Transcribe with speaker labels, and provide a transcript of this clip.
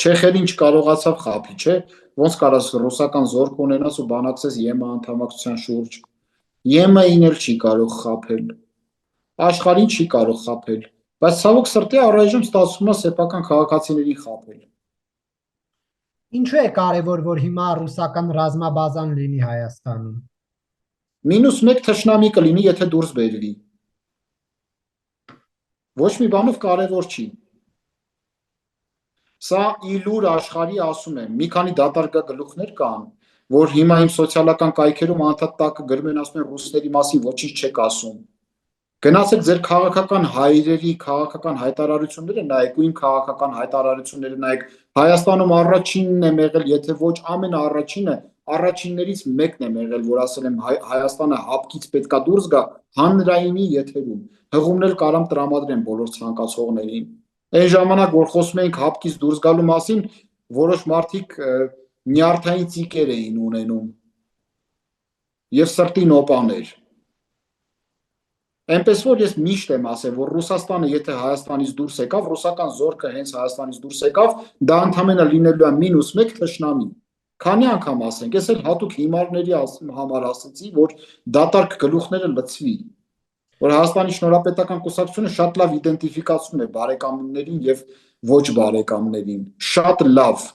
Speaker 1: Չեխերին չկարողացավ խաբի, չէ, ոնց կարաս ռուսական զորք ունենաս ու բանակցես ԵՄ անդամակցության շուրջ։ ԵՄ-ին էլ չի կարող խաբել, աշխարհին չի կարող խաբել, բայց ցավոք սրտի առայժմ ստացվում է սեփական քաղաքացիներին խաբել։
Speaker 2: Ինչու է կարևոր, որ հիմա ռուսական ռազմաբազան լինի Հայաստանում։
Speaker 1: -1 թշնամի կլինի, եթե դուրս բերվի։ Ոչ մի բանով կարևոր չի։ Սա իլուր աշխարհի ասում եմ, մի քանի դատարկա գլուխներ կան, որ հիմա իմ սոցիալական կայքերում անդադ տակը գրում են, ասում են ռուսների մասին ոչինչ չեք ասում։ Գնացեք ձեր քաղաքական հայրերի քաղաքական հայտարարությունները նայեք ու իմ քաղաքական հայտարարությունները նայեք։ Հայաստանում առաջինն եմ եղել, եթե ոչ ամենաառաջինը, առաջիններից մեկն եմ եղել, որ ասել եմ Հայաստանը հապկից պետքա դուրս գա հանրայինի եթերում։ Հղումն էլ կարամ տրամադրեմ բոլոր ցանկացողներին։ Այն ժամանակ, որ խոսում էինք հապկից դուրս գալու մասին, որոշ մարդիկ նյարդային ծիկեր էին ունենում եւ սրտի նոպաներ։ Այնպես որ ես միշտ եմ ասել, որ Ռուսաստանը եթե Հայաստանից դուրս եկավ, ռուսական զորքը հենց Հայաստանից դուրս եկավ, դա ընդհանրապես լինելու է -1 թշնամի։ Քանի անգամ ասենք, ես էլ հատուկ հիմարների համար ասեցի, որ դատարկ գլուխները լցվի, որ Հայաստանի Շնորհապետական կուսակցությունը շատ լավ իդենտիֆիկացնում է բարեկամներին եւ ոչ բարեկամներին, շատ լավ։